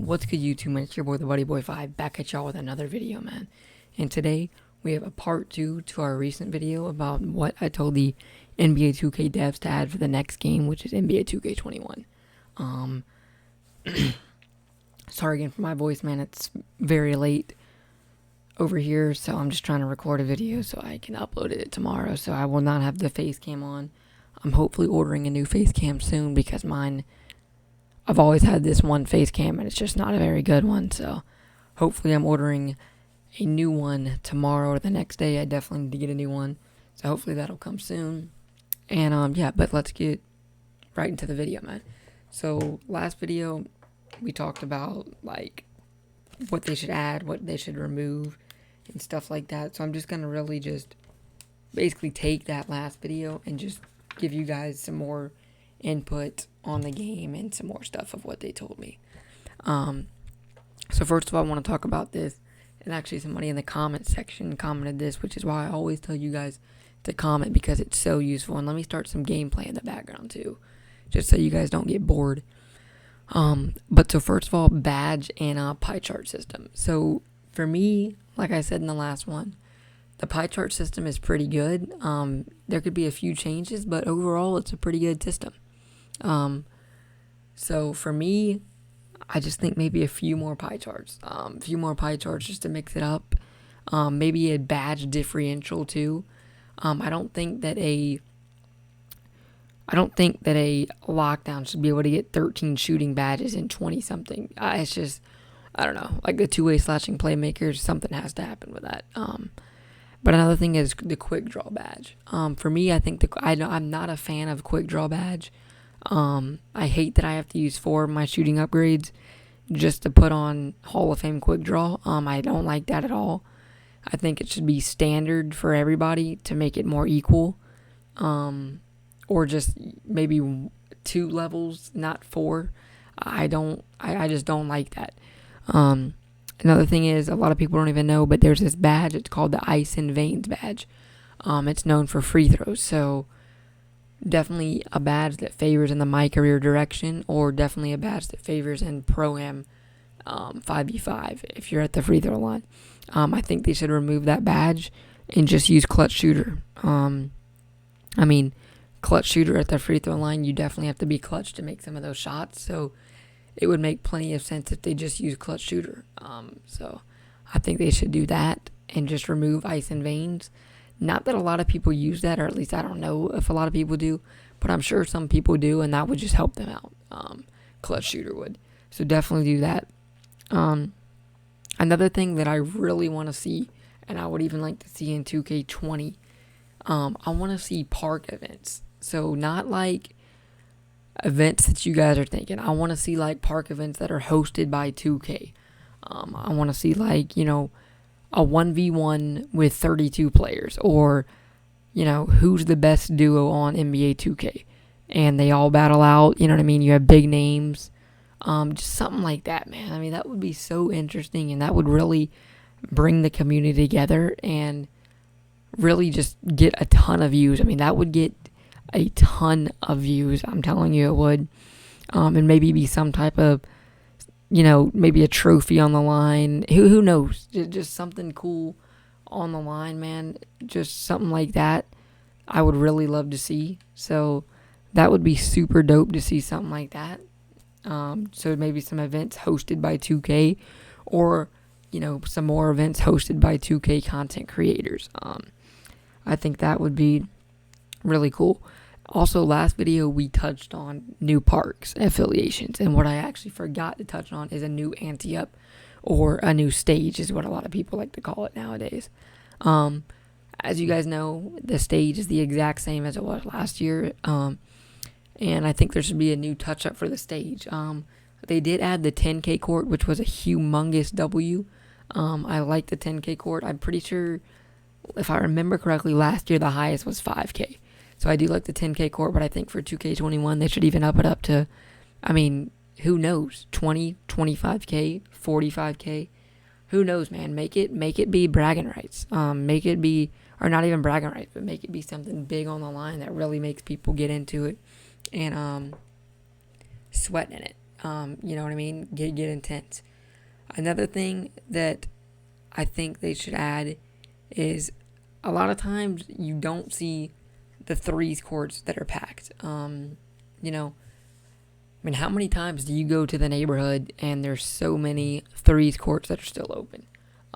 What's good, YouTube, man? It's your boy, the Buddy Boy 5, back at y'all with another video, man. And today, we have a part 2 to our recent video about what I told the NBA2K devs to add for the next game, which is NBA2K21. Sorry again for my voice, man. It's very late over here, so I'm just trying to record a video so I can upload it tomorrow. So I will not have the face cam on. I'm hopefully ordering a new face cam soon because mine... I've always had this one face cam and it's just not a very good one, so hopefully I'm ordering a new one tomorrow or the next day. I definitely need to get a new one, so hopefully that'll come soon. And yeah, but let's get right into the video, man. So last video we talked about like what they should add, what they should remove, and stuff like that. So I'm just gonna really just basically take that last video and just give you guys some more input on the game and some more stuff of what they told me. So first of all, I want to talk about this, and actually somebody in the comment section commented this, which is why I always tell you guys to comment because it's so useful. And let me start some gameplay in the background too, just so you guys don't get bored. But so first of all, badge and pie chart system. So for me, like I said in the last one, the pie chart system is pretty good. There could be a few changes, but overall it's a pretty good system. So for me, I just think maybe a few more pie charts, just to mix it up. Maybe a badge differential too. I don't think that a lockdown should be able to get 13 shooting badges in 20 something. It's just, I don't know, like the two-way slashing playmakers, something has to happen with that. But another thing is the quick draw badge. For me, I think I'm not a fan of quick draw badge. I hate that I have to use 4 of my shooting upgrades just to put on Hall of Fame quick draw. I don't like that at all. I think it should be standard for everybody to make it more equal. Or just maybe 2 levels, not 4. I just don't like that. Another thing is, a lot of people don't even know, but there's this badge. It's called the Ice and Veins badge. It's known for free throws, so definitely a badge that favors in the my career direction, or definitely a badge that favors in Pro-Am 5v5 if you're at the free throw line. I think they should remove that badge and just use clutch shooter. Clutch shooter at the free throw line, you definitely have to be clutch to make some of those shots, so it would make plenty of sense if they just use clutch shooter. So I think they should do that and just remove Ice and Veins. Not that a lot of people use that, or at least I don't know if a lot of people do, but I'm sure some people do, and that would just help them out. Clutch shooter would. So definitely do that. Another thing that I really want to see, and I would even like to see in 2K20, I want to see park events. So not like events that you guys are thinking. I want to see like park events that are hosted by 2K. I want to see like, a 1v1 with 32 players, or, who's the best duo on NBA 2K, and they all battle out, you know what I mean? You have big names, just something like that, man. I mean, that would be so interesting, and that would really bring the community together and really just get a ton of views. I mean, that would get a ton of views, I'm telling you it would, and maybe be some type of, maybe a trophy on the line. Who knows? Just something cool on the line, man. Just something like that I would really love to see. So that would be super dope to see something like that. So maybe some events hosted by 2K, or, some more events hosted by 2K content creators. I think that would be really cool. Also, last video we touched on new parks affiliations, and what I actually forgot to touch on is a new ante-up, or a new stage is what a lot of people like to call it nowadays. As you guys know, the stage is the exact same as it was last year, and I think there should be a new touch-up for the stage. They did add the 10K court, which was a humongous W. I like the 10K court. I'm pretty sure, if I remember correctly, last year the highest was 5K. So I do like the 10K court, but I think for 2K21, they should even up it up to, who knows, 20, 25K, 45K. Who knows, man? Make it be bragging rights. Make it be, or not even bragging rights, but make it be something big on the line that really makes people get into it and sweat in it. You know what I mean? Get intense. Another thing that I think they should add is a lot of times you don't see the threes courts that are packed. You know, I mean, how many times do you go to the neighborhood and there's so many threes courts that are still open?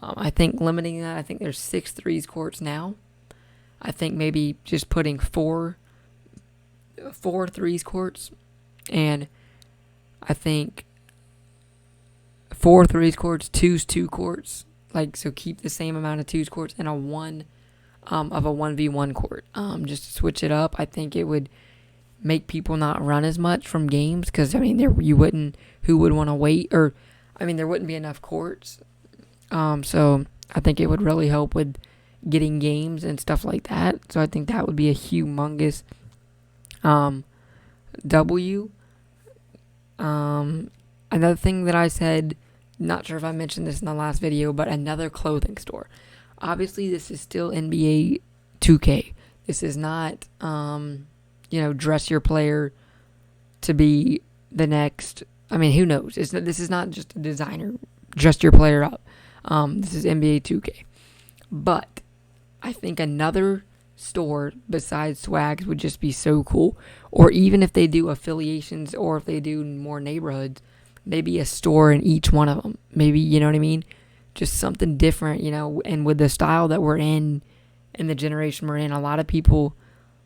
I think limiting that, I think there's 6 threes courts now. I think maybe just putting four threes courts, and I think 4 threes courts, 2 courts. Like, so keep the same amount of 2 courts and a 1v1 court. Just to switch it up. I think it would make people not run as much from games, because I mean, who would want to wait, or I mean, there wouldn't be enough courts. So I think it would really help with getting games and stuff like that. So I think that would be a humongous W. Another thing that I said, not sure if I mentioned this in the last video, but another clothing store. Obviously, this is still NBA 2K. This is not, dress your player to be the next. I mean, who knows? This is not just a designer, dress your player up. This is NBA 2K. But I think another store besides Swags would just be so cool. Or even if they do affiliations, or if they do more neighborhoods, maybe a store in each one of them. Maybe, you know what I mean? Just something different, and with the style that we're in the generation we're in, a lot of people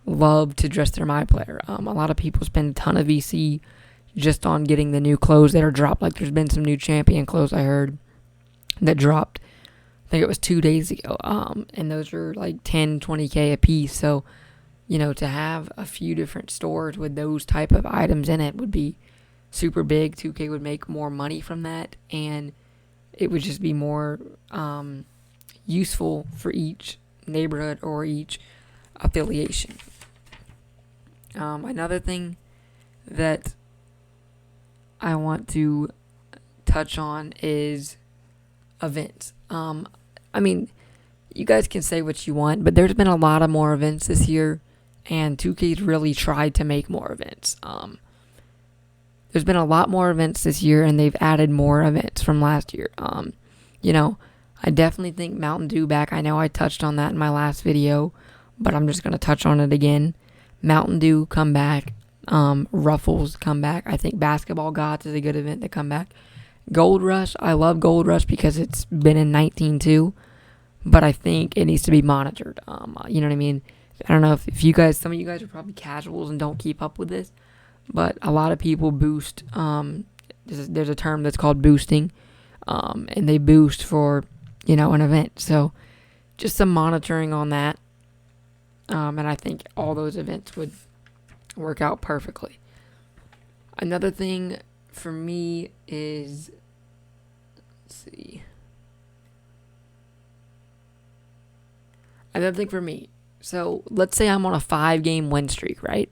love to dress their My Player. A lot of people spend a ton of VC just on getting the new clothes that are dropped. Like, there's been some new champion clothes I heard that dropped, I think it was 2 days ago. And those are like 10, 20K a piece. So, to have a few different stores with those type of items in it would be super big. 2K would make more money from that, and it would just be more useful for each neighborhood or each affiliation. Another thing that I want to touch on is events. I mean, you guys can say what you want, but there's been a lot of more events this year, and 2K's really tried to make more events. There's been a lot more events this year, and they've added more events from last year. I definitely think Mountain Dew back. I know I touched on that in my last video, but I'm just going to touch on it again. Mountain Dew come back. Ruffles come back. I think Basketball Gods is a good event to come back. Gold Rush, I love Gold Rush because it's been in 19-2, but I think it needs to be monitored. You know what I mean? I don't know if you guys, some of you guys are probably casuals and don't keep up with this, but a lot of people boost. There's a term that's called boosting, and they boost for, an event. So just some monitoring on that, and I think all those events would work out perfectly. Another thing for me is, let's see. Another thing for me. So let's say I'm on a 5-game win streak, right?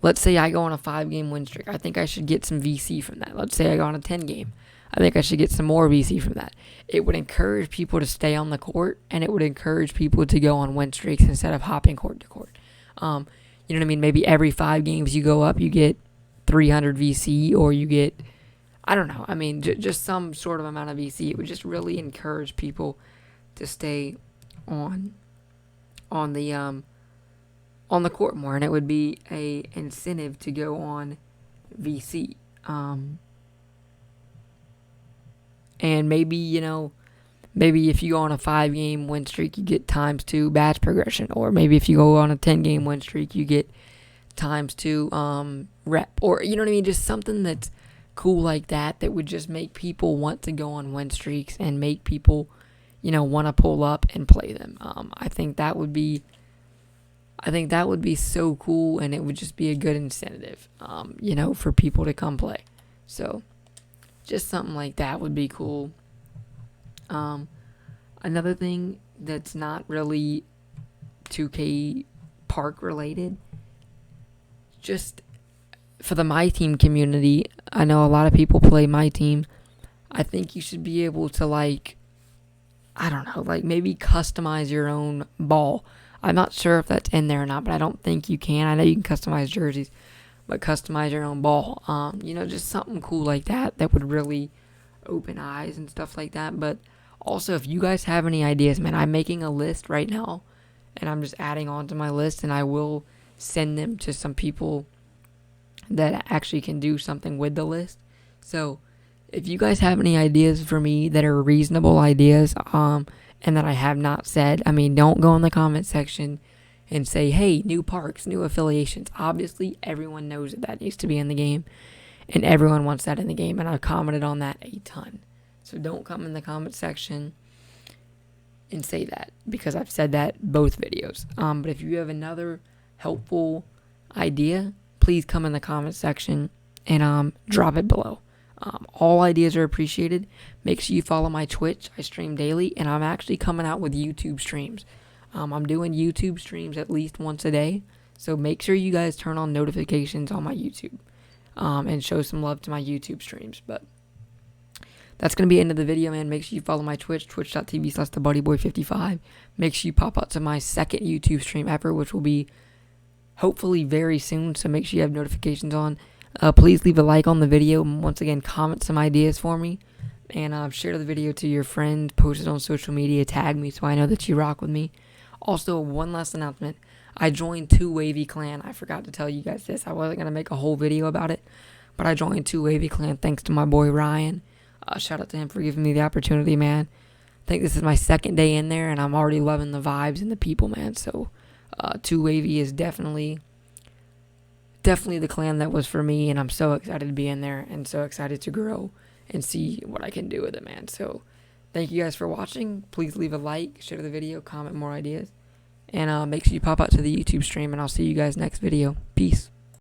Let's say I go on a 5-game win streak. I think I should get some VC from that. Let's say I go on a 10-game. I think I should get some more VC from that. It would encourage people to stay on the court, and it would encourage people to go on win streaks instead of hopping court to court. You know what I mean? Maybe every 5 games you go up, you get 300 VC, or you get, I don't know. I mean, just some sort of amount of VC. It would just really encourage people to stay on the court more, and it would be a incentive to go on VC. And maybe, maybe if you go on a 5-game win streak, you get ×2 batch progression, or maybe if you go on a 10-game win streak, you get ×2 rep, or you know what I mean, just something that's cool like that would just make people want to go on win streaks and make people, want to pull up and play them. I think that would be so cool, and it would just be a good incentive, for people to come play. So just something like that would be cool. Another thing that's not really 2K Park related, just for the MyTeam community, I know a lot of people play MyTeam. I think you should be able to, maybe customize your own ball. I'm not sure if that's in there or not, but I don't think you can. I know you can customize jerseys, but customize your own ball. Just something cool like that would really open eyes and stuff like that. But also, if you guys have any ideas, man, I'm making a list right now, and I'm just adding on to my list, and I will send them to some people that actually can do something with the list. So if you guys have any ideas for me that are reasonable ideas, and that I have not said, don't go in the comment section and say, hey, new parks, new affiliations. Obviously, everyone knows that needs to be in the game, and everyone wants that in the game, and I've commented on that a ton. So don't come in the comment section and say that, because I've said that both videos. But if you have another helpful idea, please come in the comment section and drop it below. All ideas are appreciated. Make sure you follow my Twitch. I stream daily, and I'm actually coming out with YouTube streams. I'm doing YouTube streams at least once a day, so make sure you guys turn on notifications on my YouTube, and show some love to my YouTube streams. But that's going to be the end of the video, man. Make sure you follow my Twitch, twitch.tv/thebuddyboy55. Make sure you pop out to my second YouTube stream ever, which will be hopefully very soon, so make sure you have notifications on. Please leave a like on the video. Once again, comment some ideas for me, and share the video to your friends, post it on social media, tag me so I know that you rock with me. Also, one last announcement. I joined 2Wavy Clan. I forgot to tell you guys this. I wasn't going to make a whole video about it, but I joined 2Wavy Clan thanks to my boy Ryan. Shout out to him for giving me the opportunity, man. I think this is my second day in there, and I'm already loving the vibes and the people, man. So 2Wavy is definitely the clan that was for me, and I'm so excited to be in there and so excited to grow and see what I can do with it, man. So thank you guys for watching. Please leave a like, share the video, comment more ideas, and make sure you pop out to the YouTube stream, and I'll see you guys next video. Peace.